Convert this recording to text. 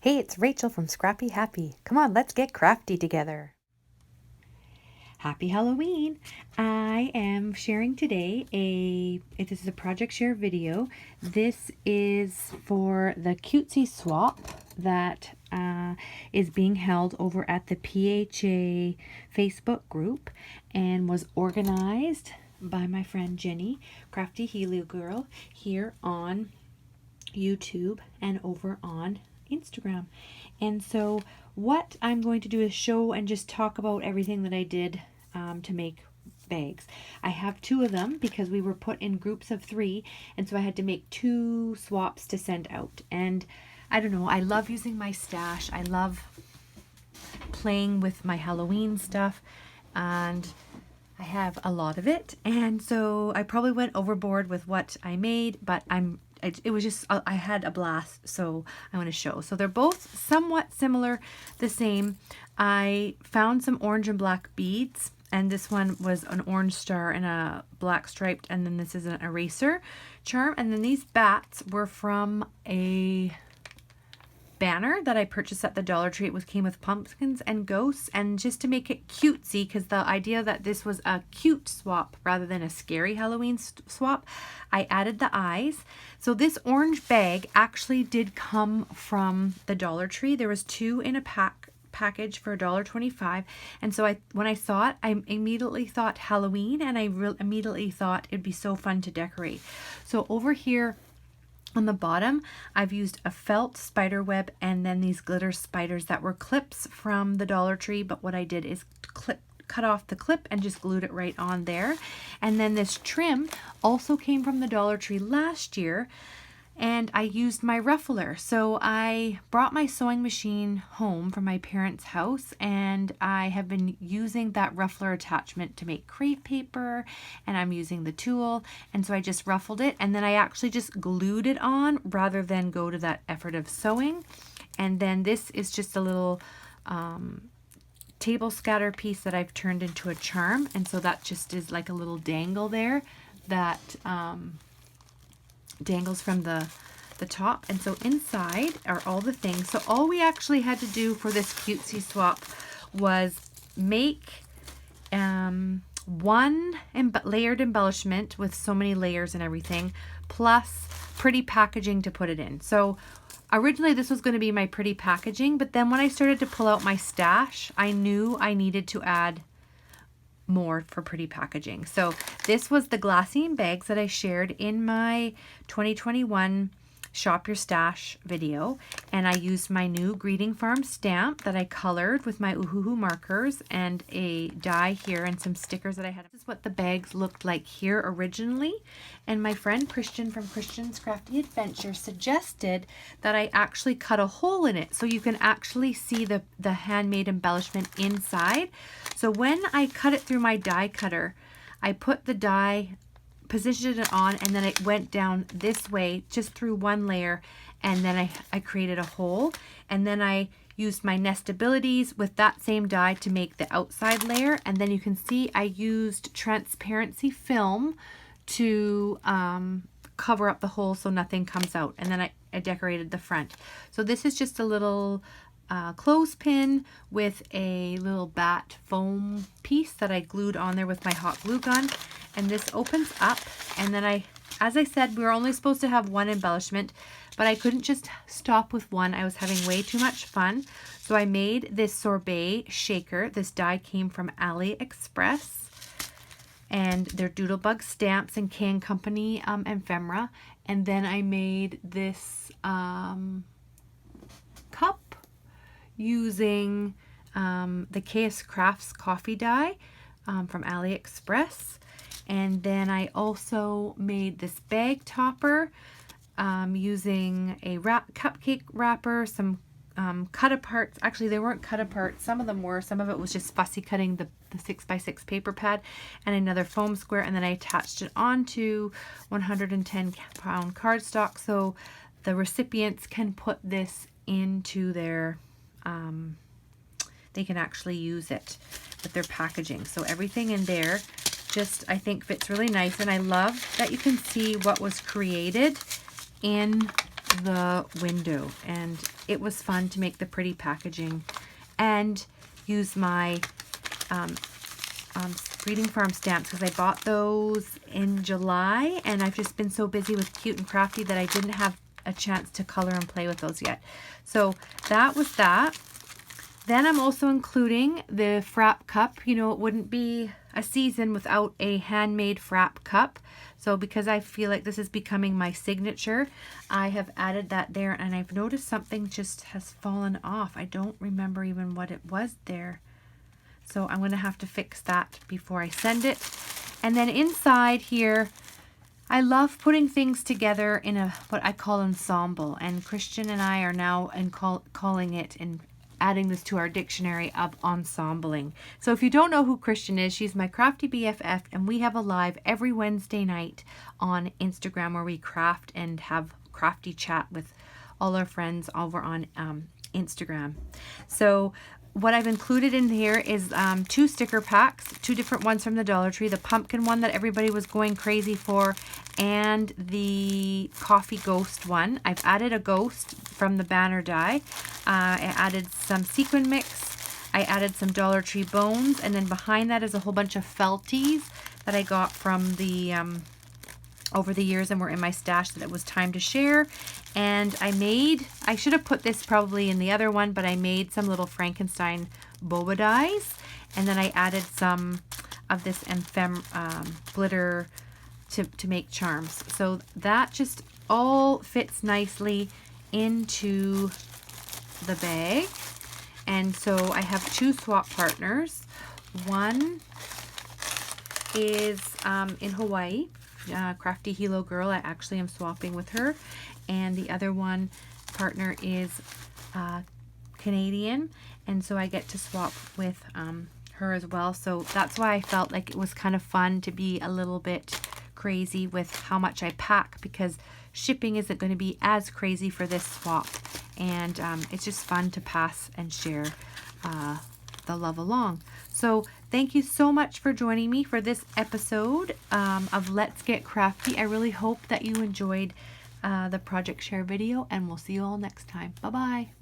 Hey, it's Rachel from Scrappy Happy. Come on, let's get crafty together. Happy Halloween! I am sharing today this is a project share video. This is for the Cutesy swap that is being held over at the PHA Facebook group and was organized by my friend Jenny, Crafty Helio Girl, here on YouTube and over on Instagram. And so what I'm going to do is show and just talk about everything that I did to make bags. I have two of them because we were put in groups of 3, and so I had to make 2 swaps to send out. And I don't know, I love using my stash. I love playing with my Halloween stuff, and I have a lot of it, and so I probably went overboard with what I made, but it was just, I had a blast, so I want to show. So they're both somewhat similar, the same. I found some orange and black beads, and this one was an orange star and a black striped, and then this is an eraser charm, and then these bats were from a banner that I purchased at the Dollar Tree. It came with pumpkins and ghosts, and just to make it cutesy, because the idea that this was a cute swap rather than a scary Halloween swap, I added the eyes. So this orange bag actually did come from the Dollar Tree. There was 2 in a package for $1.25, and so when I saw it, I immediately thought Halloween, and I immediately thought it'd be so fun to decorate. So over here on the bottom, I've used a felt spider web and then these glitter spiders that were clips from the Dollar Tree, but what I did is cut off the clip and just glued it right on there. And then this trim also came from the Dollar Tree last year, and I used my ruffler. So I brought my sewing machine home from my parents' house, and I have been using that ruffler attachment to make crepe paper, and I'm using the tool, and so I just ruffled it, and then I actually just glued it on rather than go to that effort of sewing. And then this is just a little table scatter piece that I've turned into a charm, and so that just is like a little dangle there that dangles from the top. And so inside are all the things. So all we actually had to do for this cutesy swap was make one layered embellishment with so many layers and everything, plus pretty packaging to put it in. So originally this was going to be my pretty packaging, but then when I started to pull out my stash, I knew I needed to add more for pretty packaging. So this was the glassine bags that I shared in my 2021 Shop Your Stash video, and I used my new Greeting Farm stamp that I colored with my Oohoo markers and a die here and some stickers that I had. This is what the bags looked like here originally, and my friend Christian from Christian's Crafty Adventure suggested that I actually cut a hole in it so you can actually see the handmade embellishment inside. So when I cut it through my die cutter, I put the die, positioned it on, and then it went down this way just through one layer, and then I created a hole, and then I used my nestabilities with that same die to make the outside layer. And then you can see I used transparency film to cover up the hole so nothing comes out, and then I decorated the front. So this is just a little clothespin with a little bat foam piece that I glued on there with my hot glue gun, and this opens up, and then as I said, we were only supposed to have 1 embellishment, but I couldn't just stop with 1. I was having way too much fun, so I made this sorbet shaker. This die came from AliExpress, and they're Doodlebug stamps and Can Company ephemera. And then I made this cup using the KS Crafts coffee die from AliExpress. And then I also made this bag topper using a cupcake wrapper, some cut aparts. Actually, they weren't cut apart. Some of them were. Some of it was just fussy cutting the 6x6 paper pad, and another foam square. And then I attached it onto 110-pound cardstock so the recipients can put this into their they can actually use it with their packaging. So everything in there just, I think, fits really nice, and I love that you can see what was created in the window, and it was fun to make the pretty packaging and use my Breeding Farm stamps, because I bought those in July, and I've just been so busy with Cute and Crafty that I didn't have a chance to color and play with those yet. So that was that. Then I'm also including the frap cup. You know, it wouldn't be a season without a handmade frap cup. So because I feel like this is becoming my signature, I have added that there, and I've noticed something just has fallen off. I don't remember even what it was there. So I'm going to have to fix that before I send it. And then inside here, I love putting things together in a what I call ensemble. And Christian and I are now calling it and adding this to our dictionary of ensembling. So if you don't know who Christian is, she's my crafty BFF, and we have a live every Wednesday night on Instagram where we craft and have crafty chat with all our friends over on Instagram. So what I've included in here is 2 sticker packs, 2 different ones from the Dollar Tree, the pumpkin one that everybody was going crazy for, and the coffee ghost one. I've added a ghost from the banner die. I added some sequin mix. I added some Dollar Tree bones, and then behind that is a whole bunch of felties that I got from the over the years and were in my stash that it was time to share. And I should have put this probably in the other one, but I made some little Frankenstein boba dies, and then I added some of this glitter to make charms. So that just all fits nicely into the bag. And so I have 2 swap partners. One is in Hawaii, Crafty Hilo Girl. I actually am swapping with her. And the other one partner is Canadian, and so I get to swap with her as well. So that's why I felt like it was kind of fun to be a little bit crazy with how much I pack, because shipping isn't going to be as crazy for this swap, and it's just fun to pass and share the love along. So thank you so much for joining me for this episode of Let's Get Crafty. I really hope that you enjoyed the project share video, and we'll see you all next time. Bye bye.